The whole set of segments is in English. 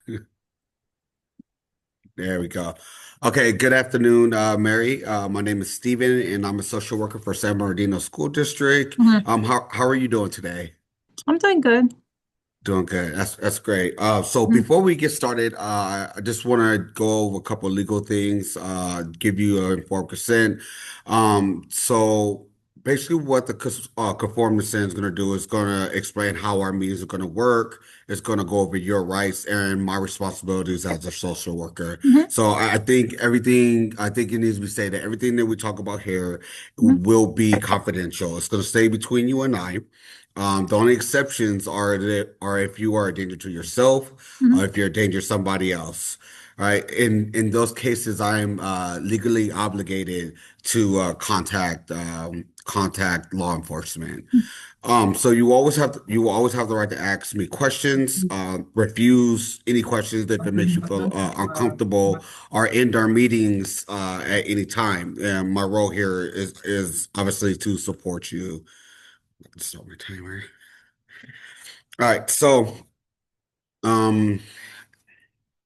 There we go. Okay, good afternoon, Mary. My name is Stephen, and I'm a social worker for San Bernardino School District. Mhm. How are you doing today? I'm doing good. Doing good. That's great. So Mhm. before we get started, I just want to go over a couple of legal things, give you an informed consent. So basically, what the conforming consent is going to do is going to explain how our meetings are going to work. It's going to go over your rights and my responsibilities as a social worker. Mhm. So I think it needs to be said that everything that we talk about here Mhm. will be confidential. It's going to stay between you and I. The only exceptions are if you are a danger to yourself Mhm. or if you're a danger to somebody else. Right. In those cases, I'm legally obligated to contact law enforcement. So you will always have the right to ask me questions, refuse any questions if it makes you feel uncomfortable, or end our meetings at any time. And my role here is obviously to support you. Start my timer. All right, um,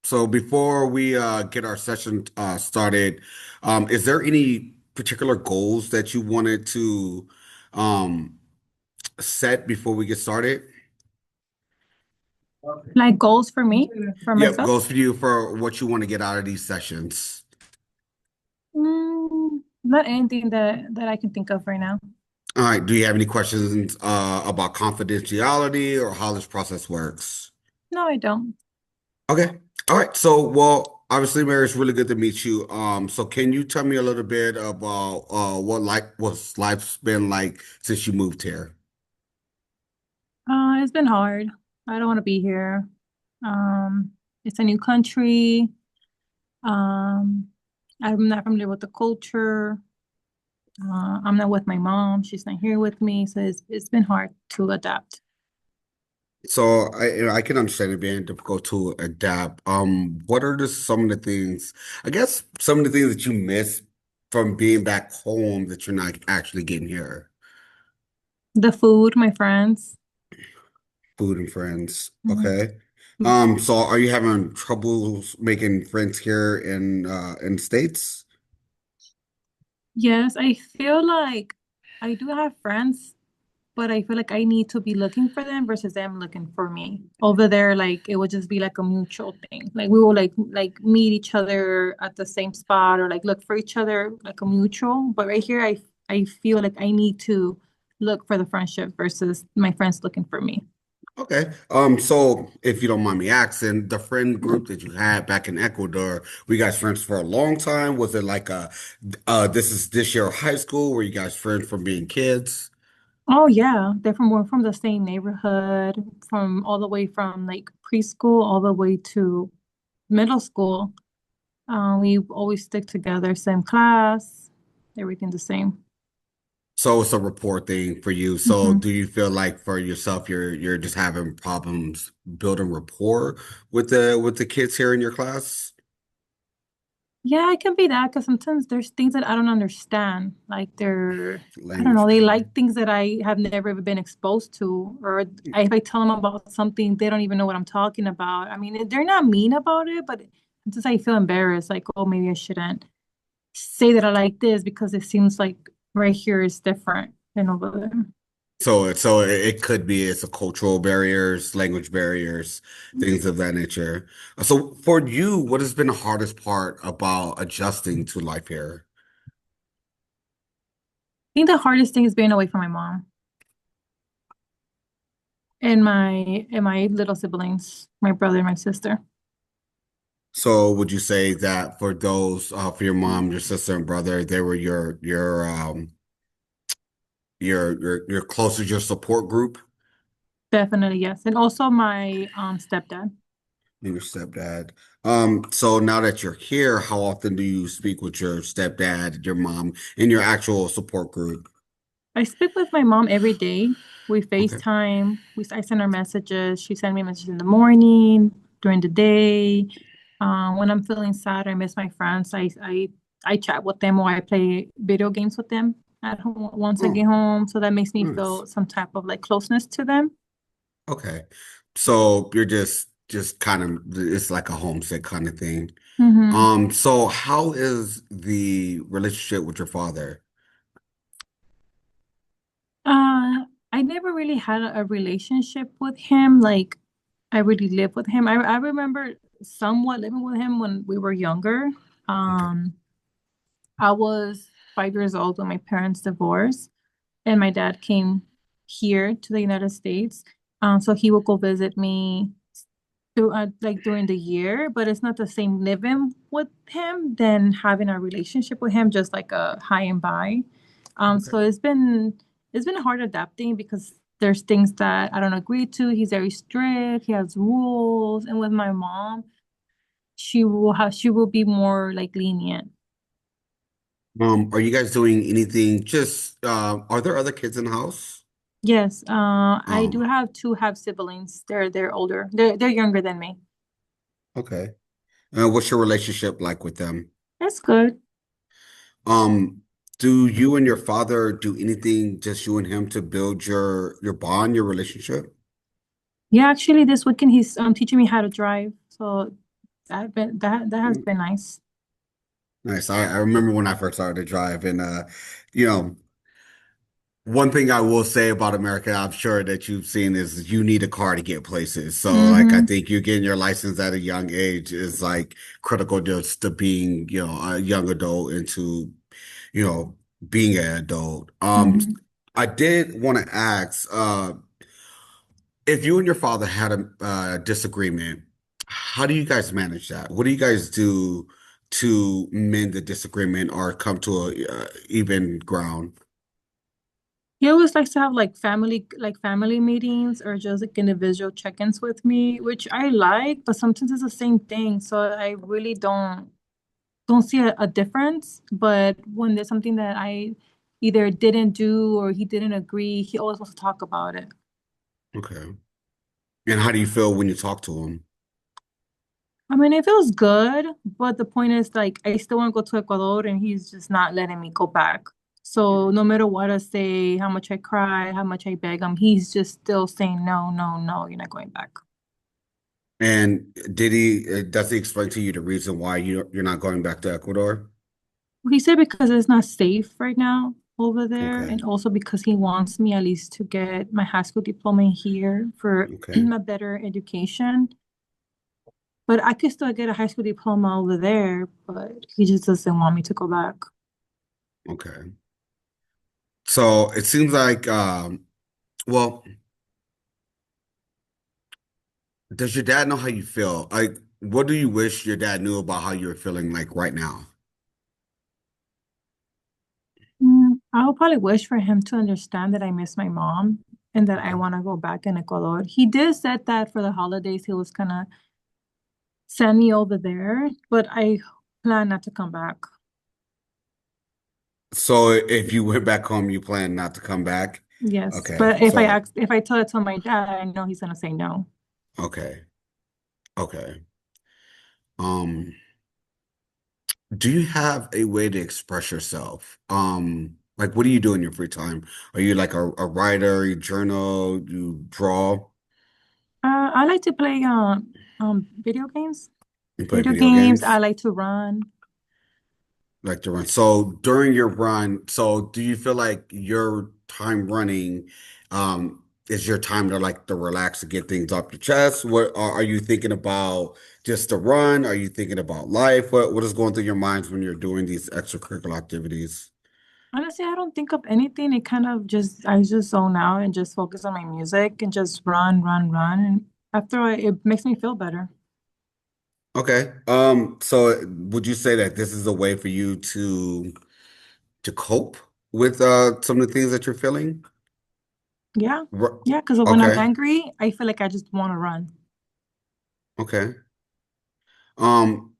so before we get our session started, is there any particular goals that you wanted to um set before we get started? Like goals for me, for Yep, myself. goals for you for what you want to get out of these sessions. Not anything that I can think of right now. All right, do you have any questions about confidentiality or how this process works? No, I don't. Okay. All right. So, well, obviously, Mary, it's really good to meet you. So can you tell me a little bit about what's life's been like since you moved here? It's been hard. I don't want to be here. Um, it's a new country. Um, I'm not familiar with the culture. I'm not with my mom. She's not here with me, so it's been hard to adapt. So I can understand it being difficult to adapt. What are some of the things, I guess some of the things that you miss from being back home that you're not actually getting here? The food, my friends. Food and friends. Mhm. Okay. So are you having troubles making friends here in the States? Yes, I feel like I do have friends, but I feel like I need to be looking for them versus them looking for me. Over there, like it would just be like a mutual thing. Like we will like meet each other at the same spot or like look for each other like a mutual. But right here, I feel like I need to look for the friendship versus my friends looking for me. Okay. So if you don't mind me asking, the friend group that you had back in Ecuador, were you guys friends for a long time? Was it like this is this year of high school? Were you guys friends from being kids? Oh yeah, they're from we're from the same neighborhood, from all the way from like preschool all the way to middle school. We always stick together, same class, everything the same. So it's a rapport thing for you. So hmm do you feel like for yourself, you're just having problems building rapport with the kids here in your class? Yeah, it can be that because sometimes there's things that I don't understand. Like I don't Language know, they barrier. like things that I have never even been exposed to, or if I tell them about something, they don't even know what I'm talking about. I mean, they're not mean about it, but just I feel embarrassed, like, oh, maybe I shouldn't say that I like this because it seems like right here is different than over there. It could be it's a cultural barriers, language barriers, things of that nature. So for you, what has been the hardest part about adjusting to life here? I think the hardest thing is being away from my mom and my little siblings, my brother and my sister. So would you say that for those for your mom, your sister and brother, they were your closest your support group? Definitely, yes. And also my stepdad. And your stepdad. So now that you're here, how often do you speak with your stepdad, your mom, and your actual support group? I speak with my mom every day. We Okay. FaceTime. I send her messages. She sends me messages in the morning, during the day. When I'm feeling sad, I miss my friends. I chat with them or I play video games with them at home once I Oh, get home. So that makes me nice. feel some type of like closeness to them. Okay. So you're just just kind of it's like a homesick kind of thing. Mm-hmm. So how is the relationship with your father? I never really had a relationship with him. Like, I really lived with him. I remember somewhat living with him when we were younger. Okay. Um, I was 5 years old when my parents divorced, and my dad came here to the United States. So he would go visit me through like during the year, but it's not the same living with him than having a relationship with him, just like a high and by. Okay. So it's been hard adapting because there's things that I don't agree to. He's very strict. He has rules, and with my mom, she will be more like lenient. Are you guys doing anything? Just are there other kids in the house? Yes, I do Um, have two half siblings. They're older. They're younger than me. okay. What's your relationship like with them? That's good. Um, do you and your father do anything, just you and him, to build your bond, your relationship? Yeah, actually, this weekend he's teaching me how to drive. So that has been nice. Nice. I remember when I first started to drive, and you know, one thing I will say about America, I'm sure that you've seen, is you need a car to get places. So like I Mm-hmm. think you getting your license at a young age is like critical just to being, a young adult into, you know, being an adult. Mm-hmm. I did want to ask, if you and your father had a disagreement, how do you guys manage that? What do you guys do to mend the disagreement or come to a even ground? He always likes to have like family meetings or just like individual check-ins with me, which I like, but sometimes it's the same thing. So I really don't see a difference. But when there's something that I either didn't do or he didn't agree, he always wants to talk about it. Okay. And how do you feel when you talk to him? I mean, it feels good, but the point is like I still want to go to Ecuador and he's just not letting me go back. So no matter what I say, how much I cry, how much I beg him, he's just still saying no, no, no, you're not going back. And does he explain to you the reason why you're not going back to Ecuador? He said because it's not safe right now over there, Okay. and also because he wants me at least to get my high school diploma here for Okay. a better education. But I could still get a high school diploma over there, but he just doesn't want me to go back. Okay. So it seems like, well, does your dad know how you feel? Like, what do you wish your dad knew about how you're feeling like right now? I would probably wish for him to understand that I miss my mom and that I Okay. want to go back in Ecuador. He did said that for the holidays he was gonna send me over there, but I plan not to come back. So if you went back home, you plan not to come back? Yes, Okay. but if I tell it to my dad, I know he's gonna say no. Okay. Okay. Um, do you have a way to express yourself? Like what do you do in your free time? Are you like a writer, you journal, you draw, I like to play video games. you play Video video games. I games? like to run. Like to run. So during your run, so do you feel like your time running, is your time to like to relax to get things off your chest? What are you thinking about, just the run? Are you thinking about life? What is going through your minds when you're doing these extracurricular activities? Honestly, I don't think of anything. It kind of just I just zone out and just focus on my music and just run, run, run. And it makes me feel better. Okay. So would you say that this is a way for you to cope with some of the things that you're feeling? Yeah. Ru- Yeah, because when I'm Okay. angry, I feel like I just want to run. Okay. Um,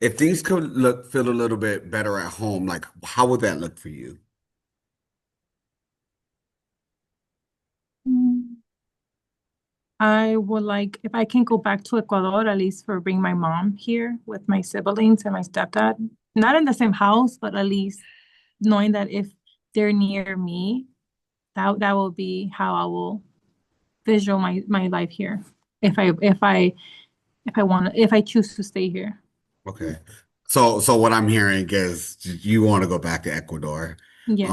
if things could feel a little bit better at home, like how would that look for you? Mm. I would like if I can go back to Ecuador at least for bring my mom here with my siblings and my stepdad. Not in the same house, but at least knowing that if they're near me, that will be how I will. visual my life here. If I if I if I choose to stay here. Okay. So what I'm hearing is you want to go back to Ecuador. Yes.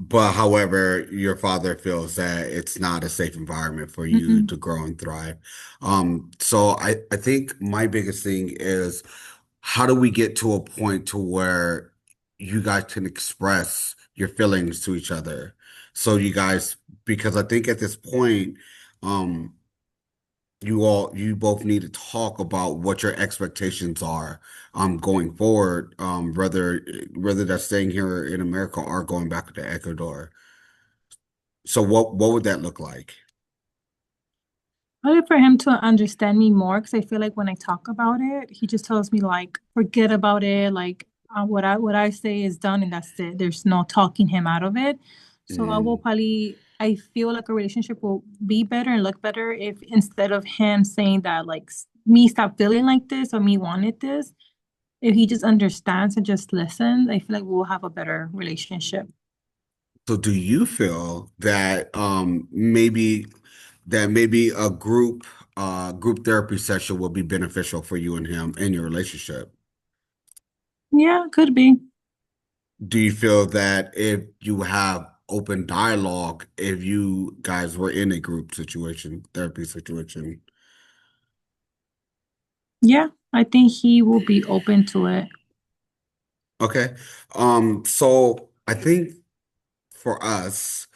But however, your father feels that it's not a safe environment for you Mm-mm. to grow and thrive. So I think my biggest thing is how do we get to a point to where you guys can express your feelings to each other? So you guys, because I think at this point, um, you both need to talk about what your expectations are going forward, whether that's staying here in America or going back to Ecuador. So what would that look like? Probably for him to understand me more, because I feel like when I talk about it, he just tells me like, forget about it. Like what I say is done and that's it. There's no talking him out of it. So Mm. I feel like a relationship will be better and look better if instead of him saying that like me stop feeling like this or me wanted this, if he just understands and just listens, I feel like we'll have a better relationship. So do you feel that maybe a group therapy session will be beneficial for you and him in your relationship? Yeah, could be. Do you feel that if you have open dialogue, if you guys were in a group situation, therapy situation? Yeah, I think he will be open to it. Okay. So I think for us,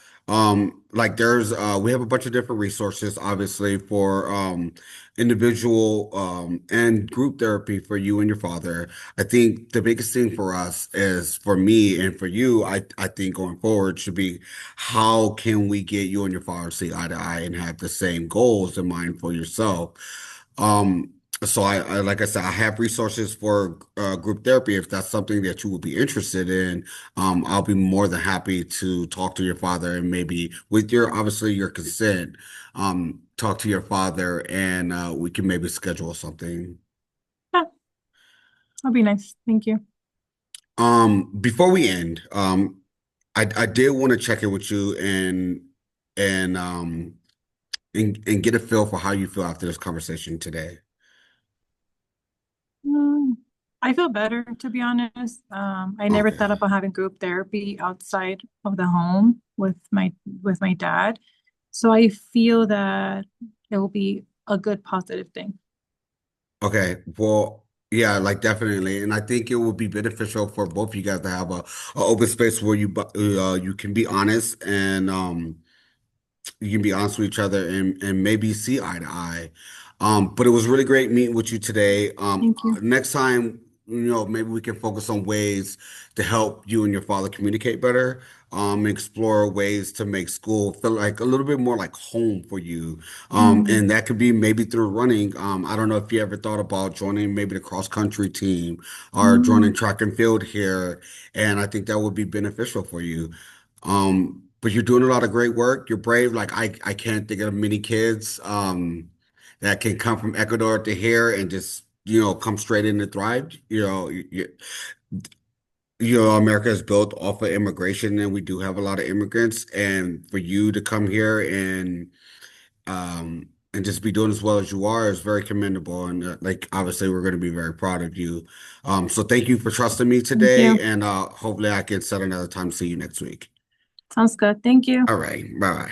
like there's we have a bunch of different resources, obviously, for individual and group therapy for you and your father. I think the biggest thing for us is for me and for you, I think going forward should be how can we get you and your father to see eye to eye and have the same goals in mind for yourself. So I like I said, I have resources for group therapy if that's something that you would be interested in. I'll be more than happy to talk to your father and maybe with your obviously your consent, talk to your father and we can maybe schedule something. Yeah, that'll be nice. Thank you. Before we end, I did want to check in with you and and get a feel for how you feel after this conversation today. Mm, I feel better, to be honest. I never Okay. thought about having group therapy outside of the home with my dad. So I feel that it will be a good positive thing. Okay. Well, yeah, like definitely. And I think it would be beneficial for both of you guys to have a open space where you can be honest and you can be honest with each other and maybe see eye to eye. But it was really great meeting with you today. Thank you. Next time, maybe we can focus on ways to help you and your father communicate better. Explore ways to make school feel like a little bit more like home for you. Mm, And that could be maybe through running. I don't know if you ever thought about joining maybe the cross country team or mm, joining track and field here. And I think that would be beneficial for you. But you're doing a lot of great work. You're brave. Like I can't think of many kids that can come from Ecuador to here and just, come straight in and thrive. America is built off of immigration and we do have a lot of immigrants. And for you to come here and just be doing as well as you are is very commendable. And like obviously we're going to be very proud of you. So thank you for trusting me thank today you. and hopefully I can set another time to see you next week. Sounds good. Thank you. All right. Bye bye.